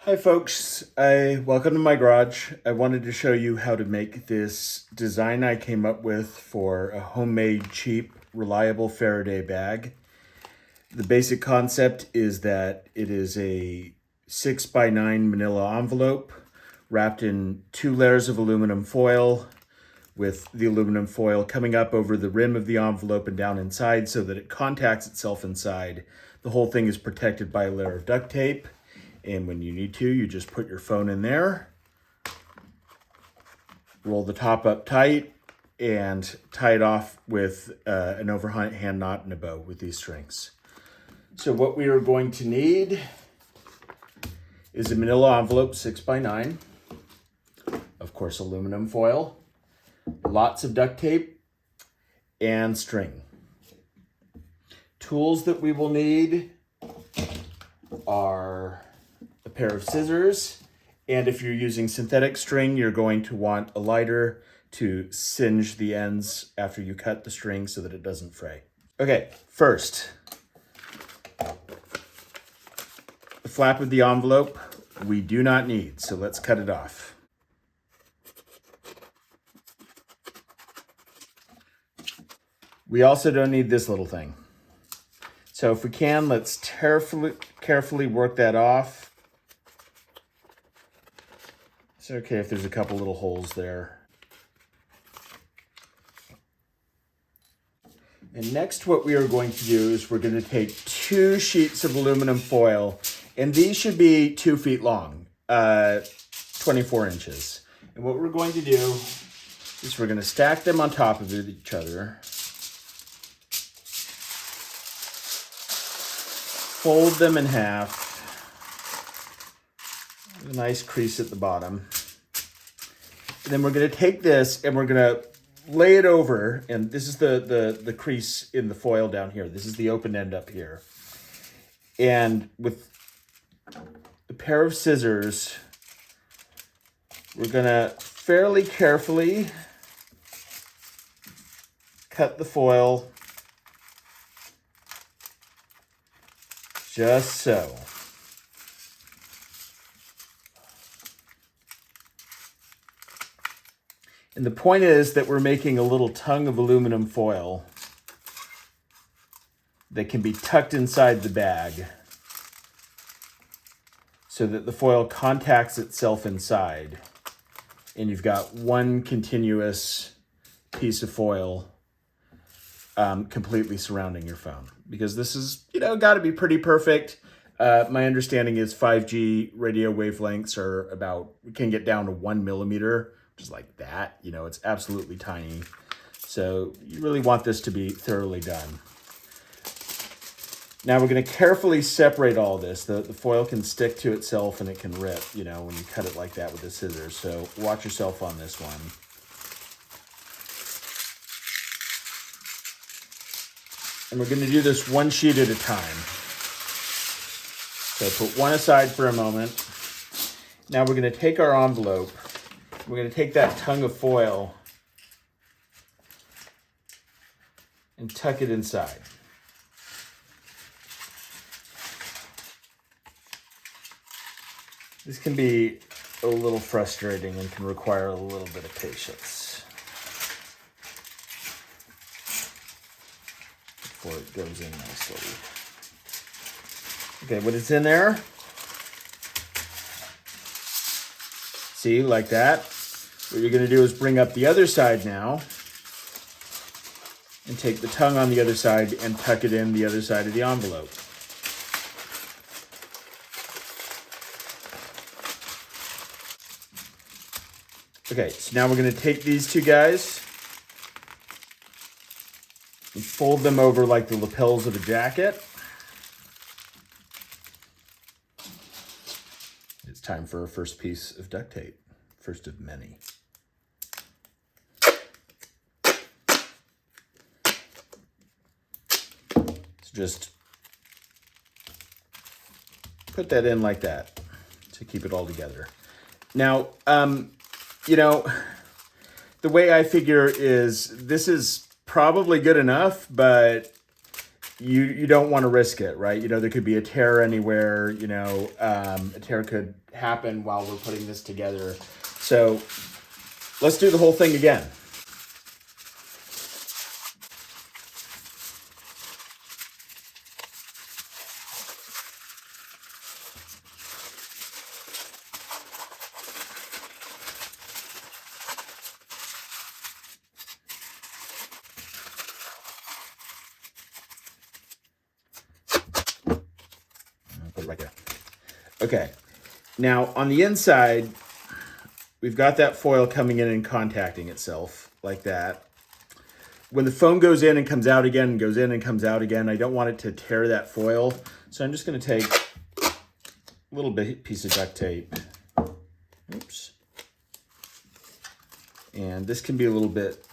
Hi folks, welcome to my garage. I wanted to show you how to make this design I came up with for a homemade, cheap, reliable Faraday bag. The basic concept is that it is a 6x9 manila envelope wrapped in 2 layers of aluminum foil, with the aluminum foil coming up over the rim of the envelope and down inside so that it contacts itself inside. The whole thing is protected by a layer of duct tape. And when you need to, you just put your phone in there, roll the top up tight, and tie it off with an overhand knot and a bow with these strings. So what we are going to need is a manila envelope 6x9, of course aluminum foil, lots of duct tape, and string. Tools that we will need are a pair of scissors, and if you're using synthetic string, you're going to want a lighter to singe the ends after you cut the string so that it doesn't fray. Okay, first, the flap of the envelope we do not need, so let's cut it off. We also don't need this little thing. So if we can, let's carefully work that off. It's okay if there's a couple little holes there. And next what we are going to do is we're going to take 2 sheets of aluminum foil, and these should be 2 feet long, 24 inches. And what we're going to do is we're going to stack them on top of each other, fold them in half, with a nice crease at the bottom. And then we're going to take this and we're going to lay it over, and this is the crease in the foil down here. This is the open end up here. And with a pair of scissors, we're going to fairly carefully cut the foil just so. And the point is that we're making a little tongue of aluminum foil that can be tucked inside the bag so that the foil contacts itself inside. And you've got one continuous piece of foil completely surrounding your phone. Because this is, got to be pretty perfect. My understanding is 5G radio wavelengths can get down to 1 millimeter. Just like that, it's absolutely tiny. So you really want this to be thoroughly done. Now we're going to carefully separate all this. The foil can stick to itself and it can rip, when you cut it like that with the scissors. So watch yourself on this one. And we're going to do this 1 sheet at a time. So put one aside for a moment. Now we're going to take our envelope. We're going to take that tongue of foil and tuck it inside. This can be a little frustrating and can require a little bit of patience before it goes in nicely. Okay, when it's in there, see, like that. What you're going to do is bring up the other side now and take the tongue on the other side and tuck it in the other side of the envelope. Okay, so now we're going to take these 2 guys and fold them over like the lapels of a jacket. It's time for our first piece of duct tape, first of many. So just put that in like that to keep it all together. Now, the way I figure is this is probably good enough, but you don't want to risk it, right? There could be a tear anywhere, a tear could happen while we're putting this together. So let's do the whole thing again. I'll put it right there. Okay. Now on the inside, we've got that foil coming in and contacting itself like that. When the foam goes in and comes out again, goes in and comes out again, I don't want it to tear that foil. So I'm just going to take a little piece of duct tape. Oops. And this can be a little bit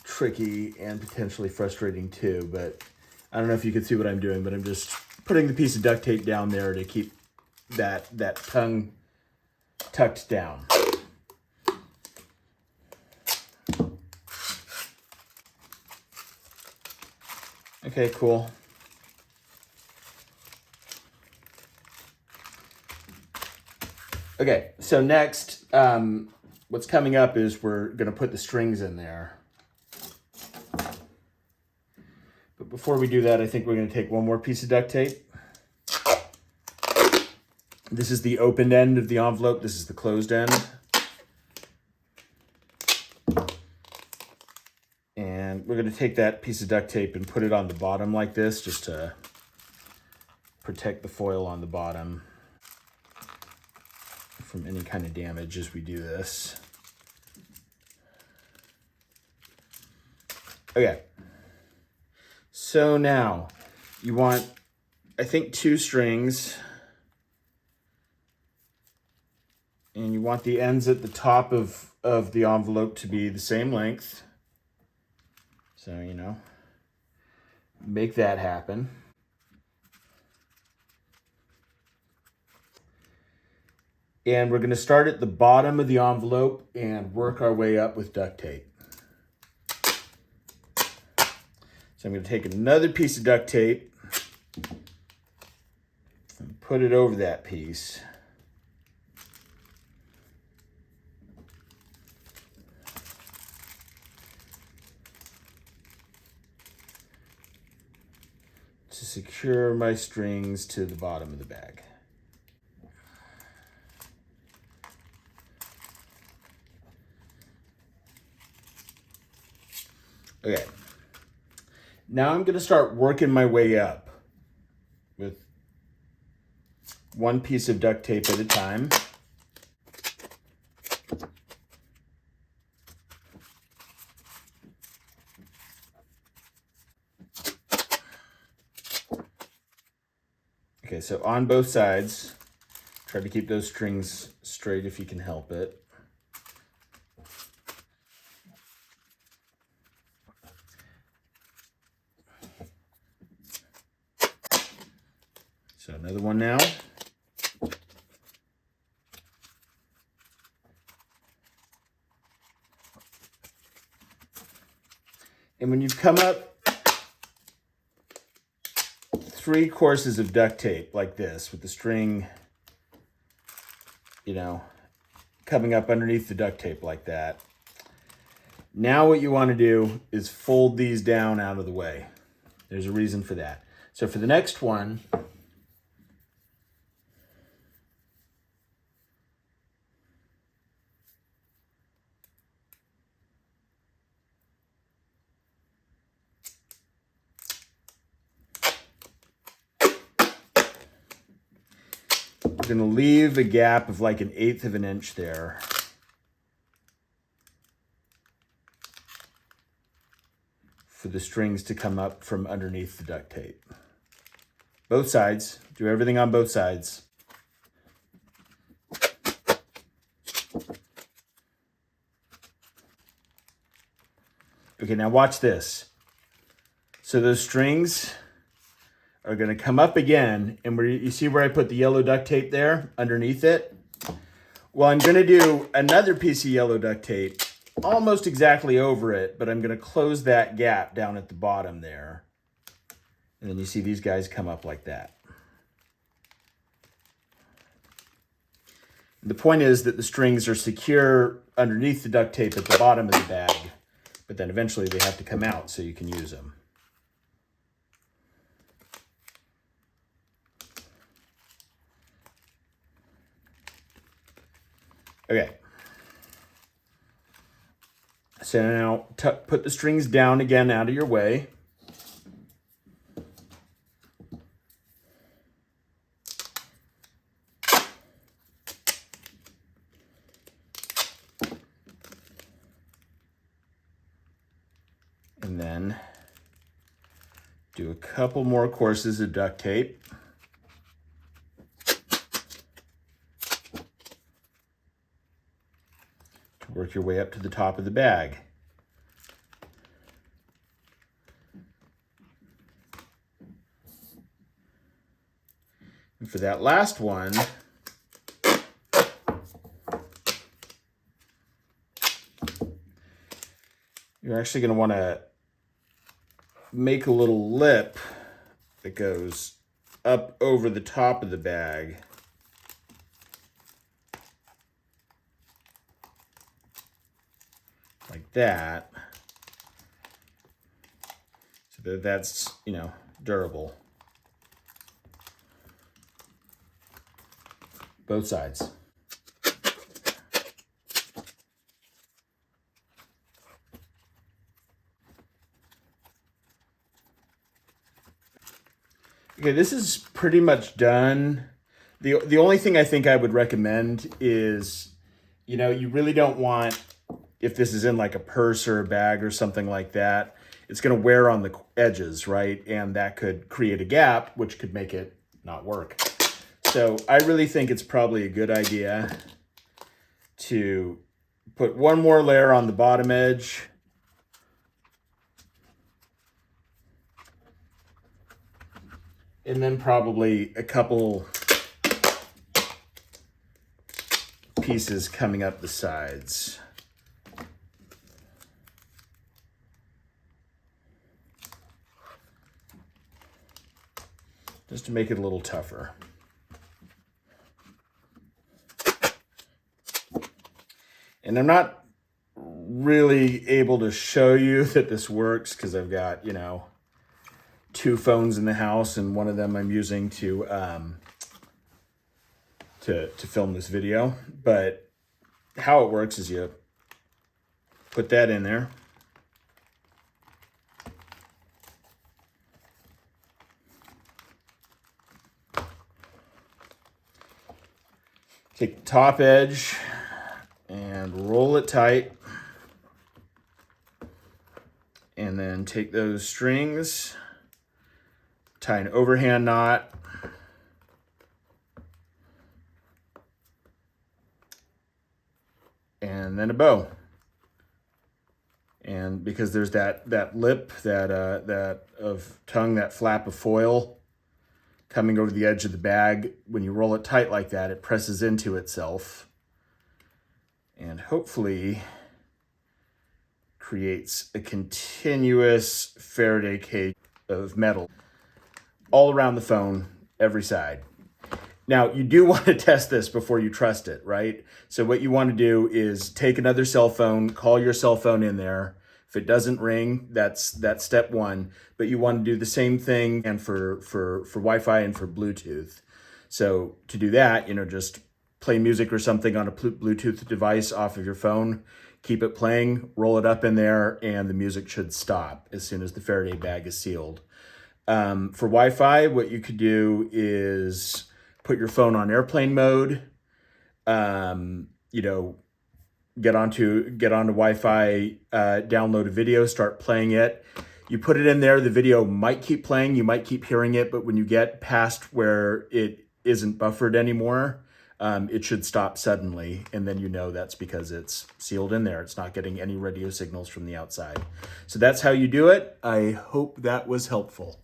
tricky and potentially frustrating too, but I don't know if you can see what I'm doing, but I'm just putting the piece of duct tape down there to keep that tongue tucked down. Okay, cool. Okay, so next, what's coming up is we're going to put the strings in there. But before we do that, I think we're going to take one more piece of duct tape. This is the open end of the envelope. This is the closed end. And we're going to take that piece of duct tape and put it on the bottom like this, just to protect the foil on the bottom from any kind of damage as we do this. Okay. So now you want, I think, 2 strings. And you want the ends at the top of the envelope to be the same length. So, make that happen. And we're going to start at the bottom of the envelope and work our way up with duct tape. So I'm going to take another piece of duct tape and put it over that piece. To secure my strings to the bottom of the bag. Okay. Now I'm going to start working my way up with one piece of duct tape at a time. Okay, so on both sides, try to keep those strings straight if you can help it. So another one now. And when you've come up 3 courses of duct tape like this with the string, coming up underneath the duct tape like that. Now what you want to do is fold these down out of the way. There's a reason for that. So for the next one, we're going to leave a gap of like 1/8 of an inch there. For the strings to come up from underneath the duct tape. Both sides. Do everything on both sides. Okay, now watch this. So those strings are going to come up again, and you see where I put the yellow duct tape there underneath it? Well, I'm going to do another piece of yellow duct tape almost exactly over it, but I'm going to close that gap down at the bottom there. And then you see these guys come up like that. The point is that the strings are secure underneath the duct tape at the bottom of the bag, but then eventually they have to come out so you can use them. Okay. So now put the strings down again out of your way. And then do a couple more courses of duct tape. To work your way up to the top of the bag. And for that last one, you're actually going to want to make a little lip that goes up over the top of the bag. Like that. So that that's, durable. Both sides. Okay, this is pretty much done. The only thing I think I would recommend is, you really don't want, if this is in like a purse or a bag or something like that, it's going to wear on the edges, right? And that could create a gap, which could make it not work. So I really think it's probably a good idea to put one more layer on the bottom edge. And then probably a couple pieces coming up the sides. Just to make it a little tougher. And I'm not really able to show you that this works because I've got, two phones in the house, and one of them I'm using to film this video. But how it works is you put that in there. Take the top edge and roll it tight. And then take those strings, tie an overhand knot, and then a bow. And because there's that lip, that of tongue, that flap of foil coming over the edge of the bag, when you roll it tight like that, it presses into itself and hopefully creates a continuous Faraday cage of metal all around the phone, every side. Now, you do want to test this before you trust it, right? So what you want to do is take another cell phone, call your cell phone in there. If it doesn't ring, that's step one. But you want to do the same thing and for Wi-Fi and for Bluetooth. So to do that, just play music or something on a Bluetooth device off of your phone, keep it playing, roll it up in there, and the music should stop as soon as the Faraday bag is sealed. For Wi-Fi, what you could do is put your phone on airplane mode, get onto Wi-Fi, download a video, start playing it. You put it in there, the video might keep playing, you might keep hearing it, but when you get past where it isn't buffered anymore, it should stop suddenly, and then that's because it's sealed in there. It's not getting any radio signals from the outside. So that's how you do it. I hope that was helpful.